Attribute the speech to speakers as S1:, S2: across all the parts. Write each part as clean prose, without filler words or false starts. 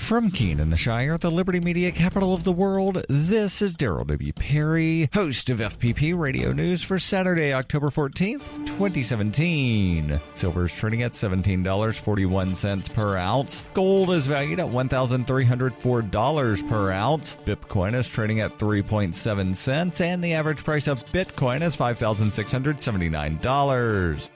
S1: From Keene in the Shire, the Liberty Media capital of the world, this is Daryl W. Perry, host of FPP Radio News for Saturday, October 14th, 2017. Silver is trading at $17.41 per ounce. Gold is valued at $1,304 per ounce. Bitcoin is trading at 3.7 cents, and the average price of Bitcoin is $5,679.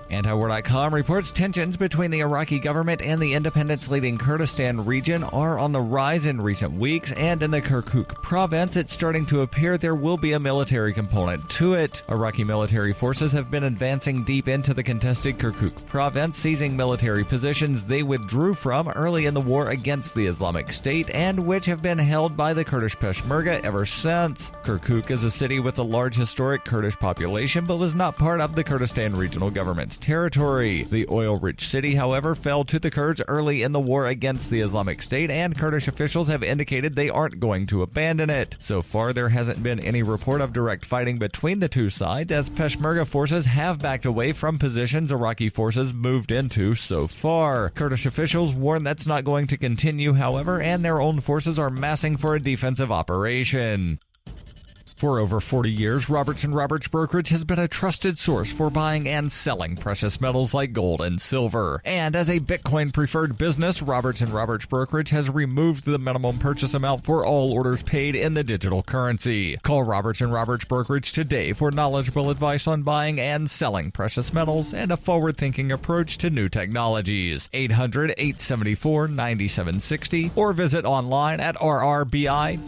S1: Antiwar.com reports tensions between the Iraqi government and the independence-leading Kurdistan region are on the rise in recent weeks, and in the Kirkuk province, it's starting to appear there will be a military component to it. Iraqi military forces have been advancing deep into the contested Kirkuk province, seizing military positions they withdrew from early in the war against the Islamic State, and which have been held by the Kurdish Peshmerga ever since. Kirkuk is a city with a large historic Kurdish population, but was not part of the Kurdistan regional government's territory. The oil-rich city, however, fell to the Kurds early in the war against the Islamic State, and Kurdish officials have indicated they aren't going to abandon it. So far, there hasn't been any report of direct fighting between the two sides, as Peshmerga forces have backed away from positions Iraqi forces moved into so far. Kurdish officials warn that's not going to continue, however, and their own forces are massing for a defensive operation. For over 40 years, Robertson Robert's brokerage has been a trusted source for buying and selling precious metals like gold and silver. And as a Bitcoin-preferred business, Robertson Robert's brokerage has removed the minimum purchase amount for all orders paid in the digital currency. Call Robertson Robert's brokerage today for knowledgeable advice on buying and selling precious metals and a forward-thinking approach to new technologies. 800-874-9760 or visit online at rrbi.co.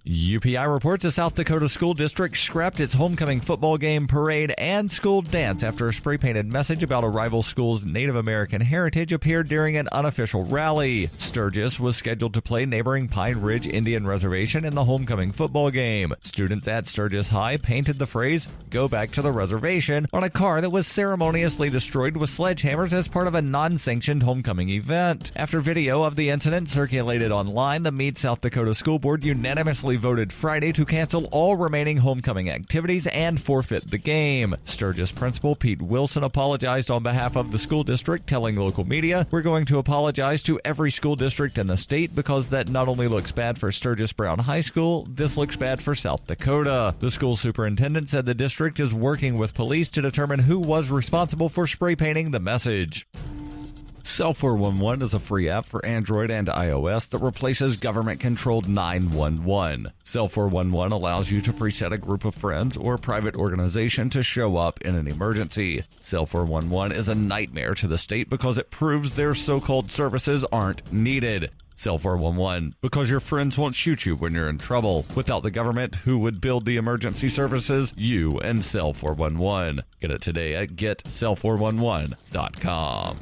S1: UPI reports a South Dakota school district scrapped its homecoming football game, parade, and school dance after a spray-painted message about a rival school's Native American heritage appeared during an unofficial rally. Sturgis was scheduled to play neighboring Pine Ridge Indian Reservation in the homecoming football game. Students at Sturgis High painted the phrase, "Go back to the reservation," on a car that was ceremoniously destroyed with sledgehammers as part of a non-sanctioned homecoming event. After video of the incident circulated online, the Meade South Dakota School Board unanimously voted Friday to cancel all remaining homecoming activities and forfeit the game. Sturgis principal Pete Wilson apologized on behalf of the school district, telling local media, "We're going to apologize to every school district in the state because that not only looks bad for Sturgis Brown High School, this looks bad for South Dakota." The school superintendent said the district is working with police to determine who was responsible for spray painting the message. Cell 411 is a free app for Android and iOS that replaces government-controlled 911. Cell 411 allows you to preset a group of friends or private organization to show up in an emergency. Cell 411 is a nightmare to the state because it proves their so-called services aren't needed. Cell 411, because your friends won't shoot you when you're in trouble. Without the government, who would build the emergency services? You and Cell 411. Get it today at getcell411.com.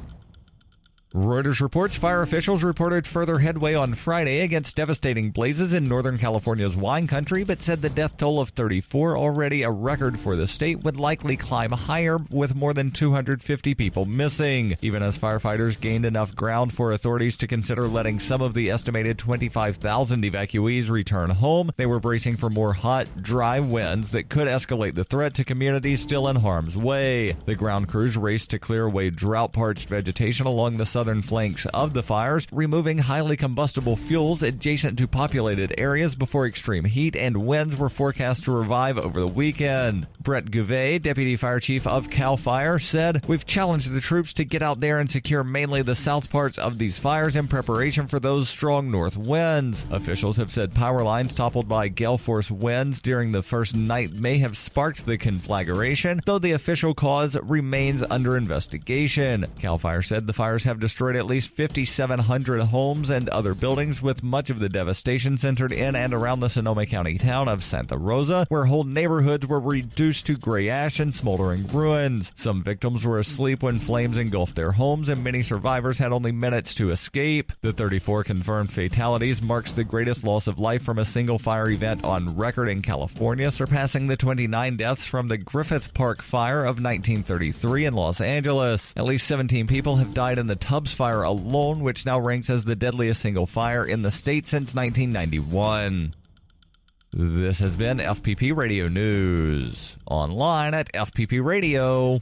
S1: Reuters reports fire officials reported further headway on Friday against devastating blazes in Northern California's wine country, but said the death toll of 34, already a record for the state, would likely climb higher, with more than 250 people missing. Even as firefighters gained enough ground for authorities to consider letting some of the estimated 25,000 evacuees return home, they were bracing for more hot, dry winds that could escalate the threat to communities still in harm's way. The ground crews raced to clear away drought-parched vegetation along the southern flanks of the fires, removing highly combustible fuels adjacent to populated areas before extreme heat and winds were forecast to revive over the weekend. Brett Gouvet, deputy fire chief of CAL FIRE, said, "We've challenged the troops to get out there and secure mainly the south parts of these fires in preparation for those strong north winds." Officials have said power lines toppled by gale force winds during the first night may have sparked the conflagration, though the official cause remains under investigation. CAL FIRE said the fires have destroyed at least 5,700 homes and other buildings, with much of the devastation centered in and around the Sonoma County town of Santa Rosa, where whole neighborhoods were reduced to gray ash and smoldering ruins. Some victims were asleep when flames engulfed their homes, and many survivors had only minutes to escape. The 34 confirmed fatalities marks the greatest loss of life from a single fire event on record in California, surpassing the 29 deaths from the Griffith Park fire of 1933 in Los Angeles. At least 17 people have died in the Tubbs fire alone, which now ranks as the deadliest single fire in the state since 1991. This has been FPP Radio News, online at fppradio.com.